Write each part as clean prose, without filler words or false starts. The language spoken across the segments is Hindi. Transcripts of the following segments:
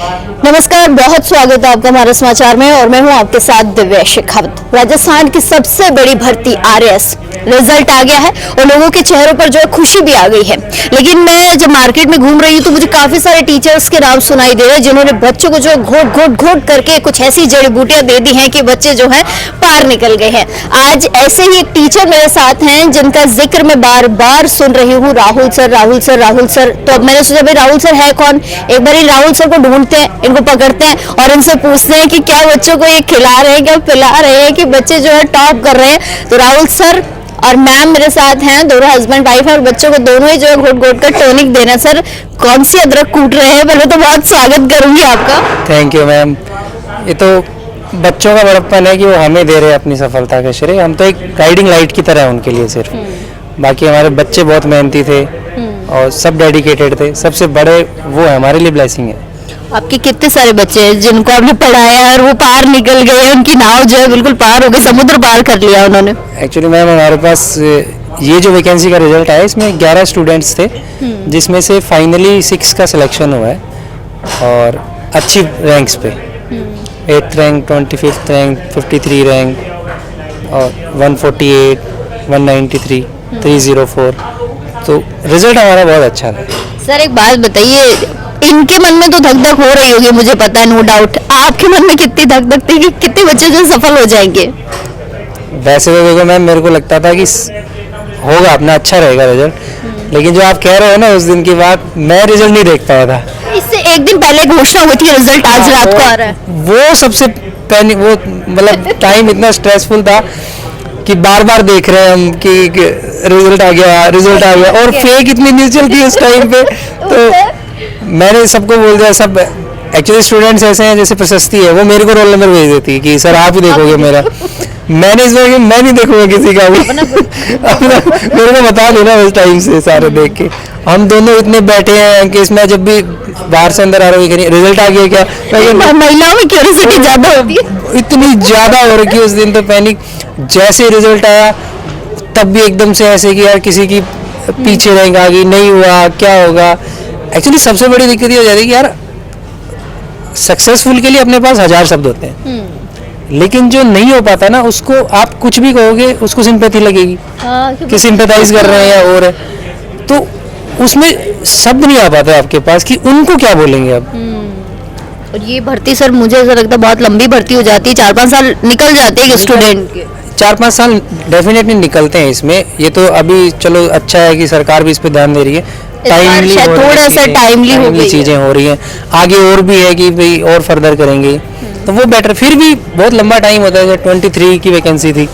नमस्कार, बहुत स्वागत है आपका हमारे समाचार में और मैं हूं आपके साथ दिव्या शेखावत। राजस्थान की सबसे बड़ी भर्ती आरएएस रिजल्ट आ गया है और लोगों के चेहरों पर जो है खुशी भी आ गई है। लेकिन मैं जब मार्केट में घूम रही हूं तो मुझे काफी सारे टीचर्स के नाम सुनाई दे रहे हैं जिन्होंने बच्चों को जो घोट करके कुछ ऐसी जड़ी बूटियां दे दी हैं कि बच्चे जो है पार निकल गए हैं। आज ऐसे ही एक टीचर मेरे साथ हैं जिनका जिक्र मैं बार बार सुन रही हूँ, राहुल सर। तो अब मैंने सोचा भाई राहुल सर है कौन, एक बार राहुल सर को ढूंढते हैं, इनको पकड़ते हैं और इनसे पूछते हैं कि क्या बच्चों को ये खिला रहे हैं, क्या पिला रहे हैं कि बच्चे जो है टॉप कर रहे हैं। तो राहुल सर और मैम मेरे साथ हैं, दोनों हस्बैंड वाइफ है और बच्चों को दोनों ही जो है घोट कर टॉनिक देना। सर कौन सी अदरक कूट रहे हैं, पहले तो बहुत स्वागत करूंगी आपका। Thank you ma'am. ये तो बच्चों का बड़प्पन है कि वो हमें दे रहे हैं अपनी सफलता का श्रेय। हम तो एक गाइडिंग लाइट की तरह है उनके लिए सिर्फ। बाकी हमारे बच्चे बहुत मेहनती थे और सब डेडिकेटेड थे। सबसे बड़े वो है, हमारे लिए ब्लेसिंग है। आपके कितने सारे बच्चे हैं जिनको आपने पढ़ाया और वो पार निकल गए, उनकी नाव जो है बिल्कुल पार हो गई, समुद्र पार कर लिया उन्होंने। एक्चुअली मैम हमारे पास ये जो वैकेंसी का रिजल्ट आया इसमें 11 स्टूडेंट्स थे जिसमें से फाइनली 6 का सिलेक्शन हुआ है और अच्छी रैंक्स पे 8th rank, 25th rank, 53 rank और 148, 193, 304। तो रिजल्ट हमारा बहुत अच्छा था। सर एक बात बताइए, इनके मन में तो धक धक हो रही होगी, मुझे पता है, नो डाउट। आपके मन में कितनी धक धक थी कि कितने बच्चे जो सफल हो जाएंगे? वैसे तो देखो मैम, मेरे को लगता था कि होगा अपना अच्छा रहेगा रिजल्ट, लेकिन जो आप कह रहे हो ना उस दिन की बात, मैं रिजल्ट नहीं देख पाया था। इससे एक दिन पहले घोषणा हुई थी रिजल्ट आज रात को आ रहा है। वो सबसे पैनिक, वो मतलब टाइम इतना स्ट्रेसफुल था कि बार बार देख रहे हैं हम कि रिजल्ट आ गया और फेक इतनी न्यूज चलती है उस टाइम पे। तो मैंने सबको बोल दिया, सब एक्चुअली स्टूडेंट्स ऐसे हैं जैसे प्रशस्ति है, वो मेरे को रोल नंबर भेज देती है कि सर आप ही देखोगे मेरा। मैंने इस बार मैं नहीं देखूंगा किसी का भी अपना मेरे को बता देना उस टाइम से सारे देख के। हम दोनों इतने बैठे हैं कि इसमें जब भी बाहर से अंदर आ रहा है रिजल्ट आ गया क्या, महिलाओं में क्यूरियोसिटी ज्यादा होती है, इतनी ज्यादा हो रही है उस दिन। तो पैनिक जैसे रिजल्ट आया तब भी एकदम से ऐसे कि यार किसी की पीछे रैंक आ गई, नहीं हुआ, क्या होगा। एक्चुअली सबसे बड़ी दिक्कत ये हो जाती है कि यार सक्सेसफुल के लिए अपने पास 1000 शब्द होते हैं, लेकिन जो नहीं हो पाता ना उसको आप कुछ भी कहोगे उसको सिंपैथी लगेगी कि सिंपैथाइज कर रहे हैं या और है, तो उसमें शब्द नहीं आ पाते आपके पास कि उनको क्या बोलेंगे आप। और ये भर्ती सर मुझे ऐसा लगता है बहुत लंबी भर्ती हो जाती है, 4-5 साल निकल जाते हैं स्टूडेंट के। 4-5 साल डेफिनेटली निकलते हैं इसमें। ये तो अभी चलो अच्छा है कि सरकार भी इस पे ध्यान दे रही है, टाइमली थोड़ा सा टाइमली हो गई चीजें हो रही हैं। आगे और भी है कि भाई और फर्दर करेंगे तो वो बेटर। फिर भी बहुत लंबा टाइम होता है, 23 की वैकेंसी थी,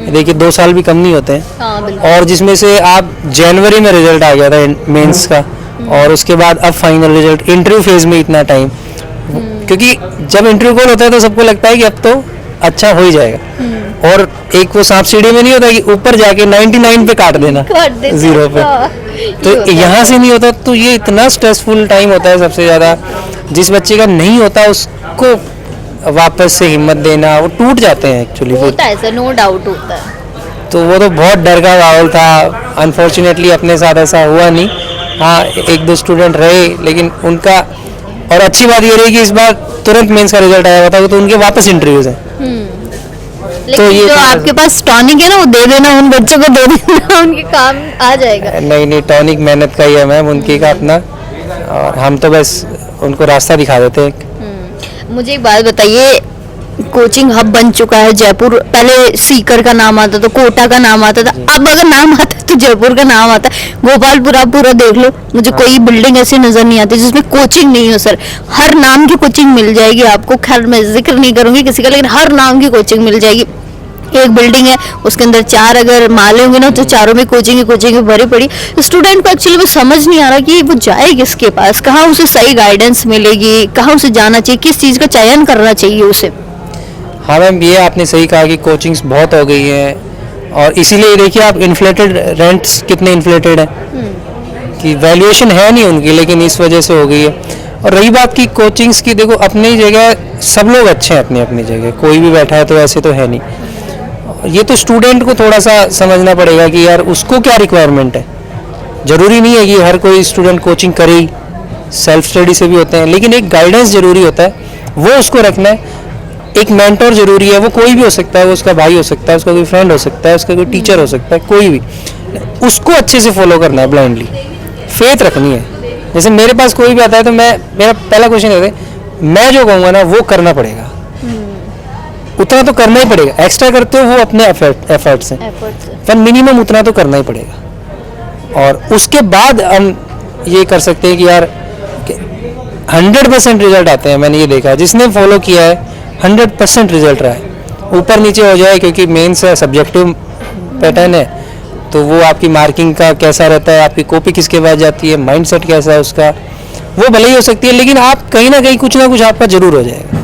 देखिए 2 साल भी कम नहीं होते हैं। और जिसमें से आप जनवरी में रिजल्ट आ गया था मेंस का और उसके बाद अब फाइनल रिजल्ट, इंटरव्यू फेज में इतना टाइम, क्योंकि जब इंटरव्यू कॉल होता है तो सबको लगता है कि अब तो अच्छा हो ही जाएगा और एक वो सांप सीढ़ी में नहीं होता कि ऊपर जाके 99 पे काट देना 0 पे, तो यहाँ से नहीं होता। तो ये इतना स्ट्रेसफुल टाइम होता है सबसे ज्यादा। जिस बच्चे का नहीं होता उसको वापस से हिम्मत देना, वो टूट जाते हैं एक्चुअली। होता है सर, नो डाउट होता है। तो वो तो बहुत डर का माहौल था। अनफॉर्चुनेटली अपने साथ ऐसा हुआ नहीं, हाँ 1-2 स्टूडेंट रहे, लेकिन उनका, और अच्छी बात ये रही कि इस बार तुरंत मेंस का रिजल्ट आया था तो उनके वापस इंटरव्यूज हैं। तो ये जो आपके पास टॉनिक है ना वो दे देना, उन बच्चों को दे देना, उनके काम आ जाएगा। नहीं टॉनिक मेहनत का ही है मैम, उनकी का अपना, और हम तो बस उनको रास्ता दिखा देते हैं। मुझे एक बात बताइए, कोचिंग हब बन चुका है जयपुर, पहले सीकर का नाम आता था, कोटा का नाम आता था, अब अगर नाम आता है तो जयपुर का नाम आता है। गोपालपुर आप पूरा देख लो, मुझे कोई बिल्डिंग ऐसी नजर नहीं आती जिसमें कोचिंग नहीं हो सर। हर नाम की कोचिंग मिल जाएगी आपको, खैर मैं जिक्र नहीं करूंगी किसी का, लेकिन हर नाम की कोचिंग मिल जाएगी। एक बिल्डिंग है उसके अंदर 4 अगर माले होंगे ना तो चारों में कोचिंग भरी पड़ी। स्टूडेंट को एक्चुअली वो समझ नहीं आ रहा कि वो जाए किसके पास, कहाँ उसे सही गाइडेंस मिलेगी, कहाँ उसे जाना चाहिए, किस चीज़ का चयन करना चाहिए उसे। हाँ मैम, ये आपने सही कहा कि कोचिंग्स बहुत हो गई हैं और इसीलिए देखिए आप इन्फ्लेटेड रेंट्स कितने इन्फ्लेटेड हैं कि वैल्यूएशन है नहीं उनकी, लेकिन इस वजह से हो गई है। और रही बात की कोचिंग्स की, देखो अपनी जगह सब लोग अच्छे हैं, अपनी अपनी जगह कोई भी बैठा है तो ऐसे तो है नहीं। ये तो स्टूडेंट को थोड़ा सा समझना पड़ेगा कि यार उसको क्या रिक्वायरमेंट है। जरूरी नहीं है कि हर कोई स्टूडेंट कोचिंग करे ही, सेल्फ स्टडी से भी होते हैं, लेकिन एक गाइडेंस ज़रूरी होता है, वो उसको रखना है। एक मेंटोर ज़रूरी है, वो कोई भी हो सकता है, वो उसका भाई हो सकता है, उसका कोई फ्रेंड हो सकता है, उसका कोई टीचर हो सकता है, कोई भी, उसको अच्छे से फॉलो करना है, ब्लाइंडली फेथ रखनी है। जैसे मेरे पास कोई भी आता है तो मेरा पहला क्वेश्चन रहता है, मैं जो कहूँगा ना वो करना पड़ेगा, उतना तो करना ही पड़ेगा। एक्स्ट्रा करते हो वो अपने एफर्ट्स हैं, पर मिनिमम उतना तो करना ही पड़ेगा। और उसके बाद हम ये कर सकते हैं कि यार 100% रिजल्ट आते हैं। मैंने ये देखा है, जिसने फॉलो किया है 100% रिजल्ट रहा है। ऊपर नीचे हो जाए, क्योंकि मेंस है, सब्जेक्टिव पैटर्न है, तो वो आपकी मार्किंग का कैसा रहता है, आपकी कॉपी किसके बाद जाती है, माइंडसेट कैसा है उसका, वो भले ही हो सकती है, लेकिन आप कहीं ना कहीं कुछ ना कुछ आपका जरूर हो जाएगा।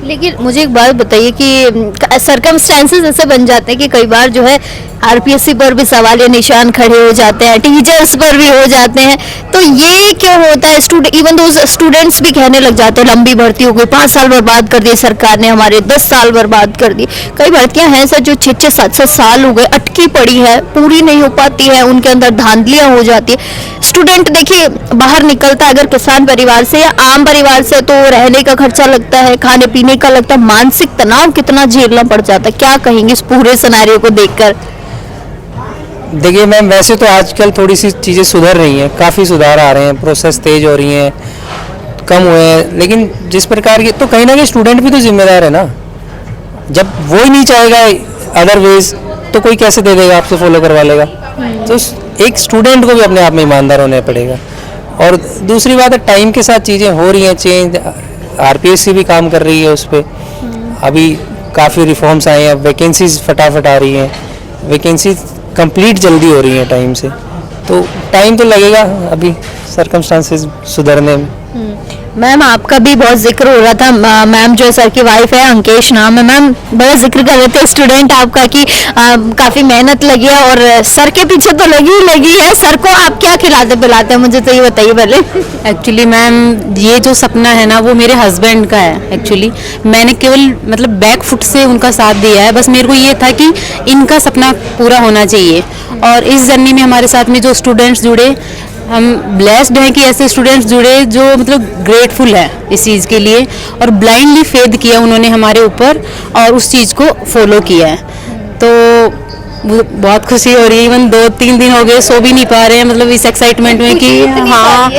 लेकिन मुझे एक बात बताइए कि सरकमस्टेंसेस ऐसे बन जाते हैं कि कई बार जो है आरपीएससी पर भी सवाल या निशान खड़े हो जाते हैं, टीचर्स पर भी हो जाते हैं, तो ये क्यों होता है? इवन दो स्टूडेंट्स भी कहने लग जाते हैं लंबी भर्ती हो गई, 5 साल बर्बाद कर दिए सरकार ने, हमारे 10 साल बर्बाद कर दिए। कई भर्तियां हैं सर जो 6-6, 7-7 साल हो गए, अटकी पड़ी है, पूरी नहीं हो पाती है, उनके अंदर धांधलियां हो जाती है। स्टूडेंट देखिए बाहर निकलता है अगर किसान परिवार से या आम परिवार से, तो रहने का खर्चा लगता है, खाने पीने का लगता है, मानसिक तनाव कितना झेलना पड़ जाता है। क्या कहेंगे इस पूरे सिनेरियो को देखकर? देखिए मैम, वैसे तो आजकल थोड़ी सी चीज़ें सुधर रही हैं, काफ़ी सुधार आ रहे हैं, प्रोसेस तेज हो रही हैं, कम हुए हैं, लेकिन जिस प्रकार की, तो कहीं ना कहीं स्टूडेंट भी तो जिम्मेदार है ना। जब वो ही नहीं चाहेगा अदरवाइज, तो कोई कैसे दे देगा, आपसे फॉलो करवा लेगा? तो एक स्टूडेंट को भी अपने आप में ईमानदार होना पड़ेगा। और दूसरी बात है, टाइम के साथ चीज़ें हो रही हैं चेंज, आरपीएससी भी काम कर रही है उस पर, अभी काफ़ी रिफॉर्म्स आए हैं, वैकेंसीज फटाफट आ रही हैं, वैकेंसी कंप्लीट जल्दी हो रही है टाइम से, तो टाइम तो लगेगा अभी सर्कमस्टांसेस सुधरने में। मैम आपका भी बहुत जिक्र हो रहा था, मैम जो सर की वाइफ है, अंकेश नाम है, मैम बड़ा जिक्र कर रहे थे स्टूडेंट आपका कि काफी मेहनत लगी है और सर के पीछे तो लगी है। सर को आप क्या खिलाते पिलाते हैं, मुझे तो ये बताइए पहले। एक्चुअली मैम ये जो सपना है ना वो मेरे हस्बैंड का है। एक्चुअली मैंने केवल मतलब बैक फुट से उनका साथ दिया है, बस मेरे को ये था कि इनका सपना पूरा होना चाहिए। और इस जर्नी में हमारे साथ में जो स्टूडेंट्स जुड़े, हम ब्लेस्ड हैं कि ऐसे स्टूडेंट्स जुड़े जो मतलब ग्रेटफुल है इस चीज़ के लिए, और ब्लाइंडली फेथ किया उन्होंने हमारे ऊपर और उस चीज़ को फॉलो किया है। तो बहुत खुशी हो रही है। इवन 2-3 दिन हो गए सो भी नहीं पा रहे हैं, मतलब इस एक्साइटमेंट में कि हाँ।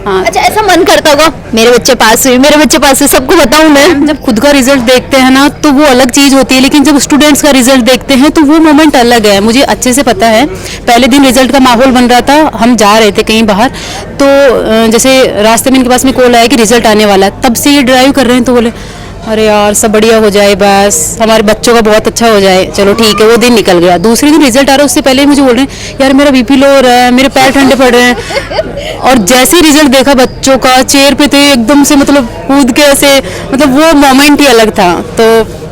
अच्छा, ऐसा मन करता होगा मेरे बच्चे पास हुए, मेरे बच्चे पास हुए, सबको बताऊं मैं। जब खुद का रिजल्ट देखते हैं ना तो वो अलग चीज़ होती है, लेकिन जब स्टूडेंट्स का रिजल्ट देखते हैं तो वो मोमेंट अलग है। मुझे अच्छे से पता है, पहले दिन रिजल्ट का माहौल बन रहा था, हम जा रहे थे कहीं बाहर, तो जैसे रास्ते में इनके पास में कॉल आया कि रिजल्ट आने वाला है, तब से ये ड्राइव कर रहे हैं, तो बोले अरे यार सब बढ़िया हो जाए, बस हमारे बच्चों का बहुत अच्छा हो जाए, चलो ठीक है। वो दिन निकल गया। दूसरे दिन रिजल्ट आ रहा है, उससे पहले मुझे बोल रहे हैं यार मेरा बीपी लो हो रहा है, मेरे पैर ठंडे पड़ रहे हैं। और जैसे रिजल्ट देखा बच्चों का, चेयर पे थे एकदम से, मतलब कूद के ऐसे, मतलब वो मोमेंट ही अलग था। तो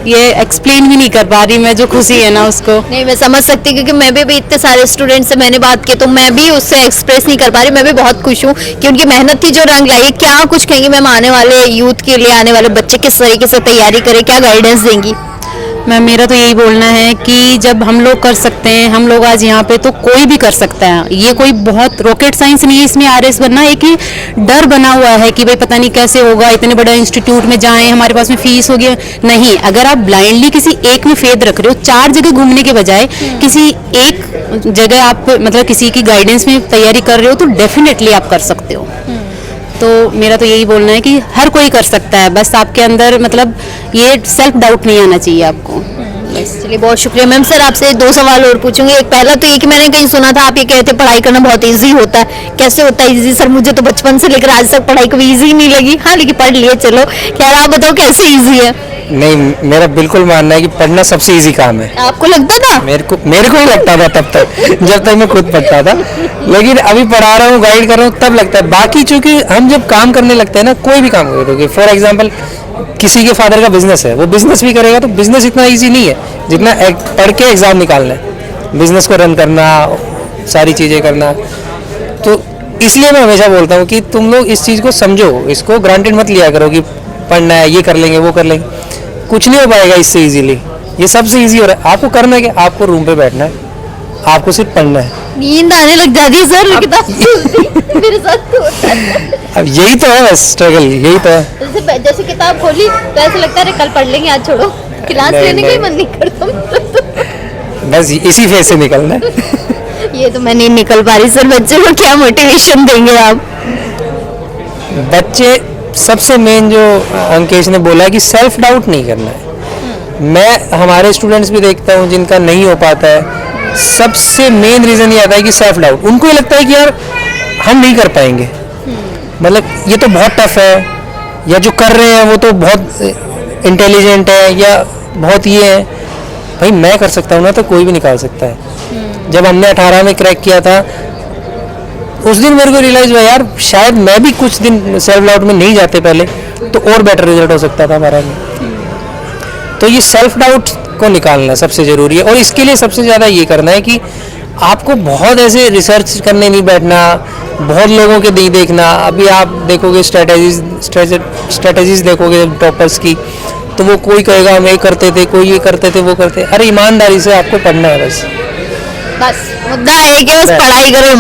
ये एक्सप्लेन भी नहीं कर पा रही मैं, जो खुशी है ना उसको। नहीं, मैं समझ सकती, क्योंकि मैं भी इतने सारे स्टूडेंट से मैंने बात की, तो मैं भी उससे एक्सप्रेस नहीं कर पा रही। मैं भी बहुत खुश हूँ कि उनकी मेहनत थी जो रंग लाई। क्या कुछ कहेंगी मैम आने वाले यूथ के लिए, आने वाले बच्चे किस तरीके से तैयारी करें, क्या गाइडेंस देंगी? मैम मेरा तो यही बोलना है कि जब हम लोग कर सकते हैं, हम लोग आज यहाँ पे, तो कोई भी कर सकता है। ये कोई बहुत रॉकेट साइंस नहीं है इसमें आरएस बनना। एक ही डर बना हुआ है कि भाई पता नहीं कैसे होगा, इतने बड़े इंस्टीट्यूट में जाएं, हमारे पास में फीस हो गया। नहीं, अगर आप ब्लाइंडली किसी एक में फेथ रख रहे हो, 4 जगह घूमने के बजाय किसी एक जगह आप मतलब किसी की गाइडेंस में तैयारी कर रहे हो, तो डेफिनेटली आप कर सकते हो। तो मेरा तो यही बोलना है कि हर कोई कर सकता है, बस आपके अंदर मतलब ये सेल्फ डाउट नहीं आना चाहिए आपको। चलिए, बहुत शुक्रिया मैम। सर आपसे 2 सवाल और पूछूंगी। एक पहला तो ये कि मैंने कहीं सुना था आप ये कहते पढ़ाई करना बहुत इजी होता है, कैसे होता है इजी? सर मुझे तो बचपन से लेकर आज तक पढ़ाई कभी इजी नहीं लगी। हाँ, लेकिन पढ़ लिए, चलो खैर, आप बताओ कैसे इजी है? नहीं, मेरा बिल्कुल मानना है कि पढ़ना सबसे इजी काम है। आपको लगता था? मेरे को ही लगता था तब तक, जब तक मैं खुद पढ़ता था, लेकिन अभी पढ़ा रहा हूँ, गाइड कर रहा हूँ, तब लगता है। बाकी चूंकि हम जब काम करने लगते हैं ना, कोई भी काम करोगे, फॉर एग्जाम्पल किसी के फादर का बिजनेस है, वो बिजनेस भी करेगा, तो बिजनेस इतना ईजी नहीं है जितना पढ़ के एग्जाम निकालना है, बिजनेस को रन करना, सारी चीज़ें करना। तो इसलिए मैं हमेशा बोलता हूँ कि तुम लोग इस चीज़ को समझो, इसको ग्रांटेड मत लिया करो कि पढ़ना है, ये कर लेंगे, वो कर लेंगे। कुछ नहीं हो पाएगा इससे इजीली। ये सबसे इजी हो रहा है। आपको करना है कि आपको रूम पे बैठना है, आपको सिर्फ पढ़ना है। नींद आने लग जाती है सर किताब खोलती मेरे साथ तो होता है। अब यही तो है स्ट्रगल, यही तो है। जैसे किताब खोली तो ऐसा लगता है अरे कल पढ़ लेंगे, आज छोड़ो, क्लास नहीं, लेने का ही नहीं। मन नहीं करता। बस इसी फेज से निकलना है। ये तो मैं नहीं निकल पा रही सर। बच्चे को क्या मोटिवेशन देंगे आप? बच्चे सबसे मेन जो अंकेश ने बोला है कि सेल्फ डाउट नहीं करना है। मैं हमारे स्टूडेंट्स भी देखता हूँ जिनका नहीं हो पाता है, सबसे मेन रीज़न ये आता है कि सेल्फ डाउट। उनको ये लगता है कि यार हम नहीं कर पाएंगे, मतलब ये तो बहुत टफ है, या जो कर रहे हैं वो तो बहुत इंटेलिजेंट है या बहुत ये है। भाई मैं कर सकता हूँ ना, तो कोई भी निकाल सकता है। जब हमने 18 में क्रैक किया था, उस दिन मेरे को रियलाइज हुआ यार शायद मैं भी कुछ दिन सेल्फ डाउट में नहीं जाते पहले तो और बेटर रिजल्ट हो सकता था हमारा भी। तो ये सेल्फ डाउट को निकालना सबसे ज़रूरी है, और इसके लिए सबसे ज़्यादा ये करना है कि आपको बहुत ऐसे रिसर्च करने नहीं बैठना, बहुत लोगों के नहीं देखना। अभी आप देखोगे स्ट्रेटजीज देखोगे टॉपर्स की, तो वो कोई कहेगा हम ये करते थे, कोई ये करते थे, वो करते। अरे ईमानदारी से आपको पढ़ना है बस। बस मुद्दा है कि बस पढ़ाई करो,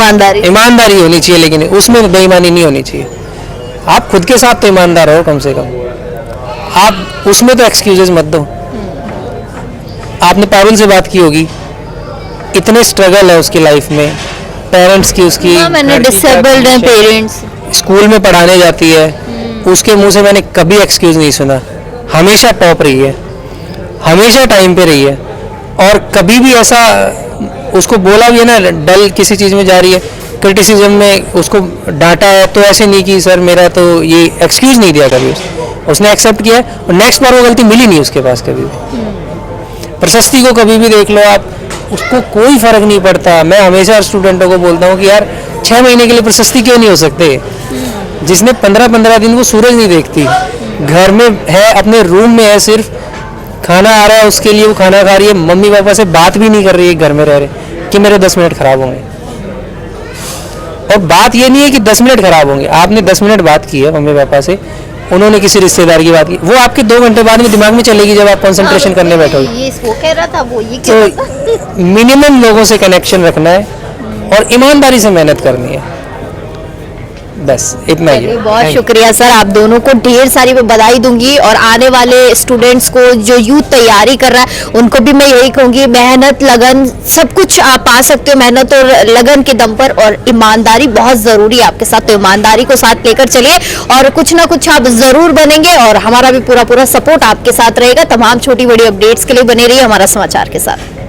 ईमानदारी होनी चाहिए, लेकिन उसमें बेईमानी नहीं होनी चाहिए। आप खुद के साथ तो ईमानदार हो कम से कम, आप उसमें तो एक्सक्यूजेस मत दो। आपने पारुल से बात की होगी, इतने स्ट्रगल है उसकी लाइफ में, पेरेंट्स की, उसकी मैंने डिसेबल्ड है पेरेंट्स, स्कूल में पढ़ाने जाती है, उसके मुंह से मैंने कभी एक्सक्यूज नहीं सुना। हमेशा टॉप रही है, हमेशा टाइम पे रही है, और कभी भी ऐसा उसको बोला भी है ना, डल किसी चीज़ में जा रही है, क्रिटिसिज्म में उसको डांटा है, तो ऐसे नहीं कि सर मेरा तो ये एक्सक्यूज नहीं दिया कभी। उसने एक्सेप्ट किया है, और नेक्स्ट बार वो गलती मिली नहीं उसके पास कभी भी। प्रशस्ति को कभी भी देख लो आप, उसको कोई फर्क नहीं पड़ता। मैं हमेशा स्टूडेंटों को बोलता हूँ कि यार 6 महीने के लिए प्रशस्ति क्यों नहीं हो सकते? जिसने 15-15 दिन वो सूरज नहीं देखती, घर में है, अपने रूम में है, सिर्फ खाना आ रहा है उसके लिए वो खाना खा रही है, मम्मी पापा से बात भी नहीं कर रही है, घर में रह रहे कि मेरे 10 मिनट खराब होंगे। और बात ये नहीं है कि 10 मिनट खराब होंगे, आपने 10 मिनट बात की है मम्मी पापा से, उन्होंने किसी रिश्तेदार की बात की, वो आपके 2 घंटे बाद में दिमाग में चलेगी जब आप कंसंट्रेशन करने बैठोगे। ये वो कह रहा था, वो ये कह रहा था। तो मिनिमम लोगों से कनेक्शन रखना है और ईमानदारी से मेहनत करनी है, बस इतना ही है। बहुत शुक्रिया सर, आप दोनों को ढेर सारी मैं बधाई दूंगी, और आने वाले स्टूडेंट्स को जो यूथ तैयारी कर रहा है उनको भी मैं यही कहूंगी, मेहनत लगन सब कुछ आप पा सकते हो, मेहनत और लगन के दम पर, और ईमानदारी बहुत जरूरी है आपके साथ। तो ईमानदारी को साथ लेकर चलिए और कुछ ना कुछ आप जरूर बनेंगे, और हमारा भी पूरा सपोर्ट आपके साथ रहेगा। तमाम छोटी बड़ी अपडेट्स के लिए बने रहिए हमारा समाचार के साथ।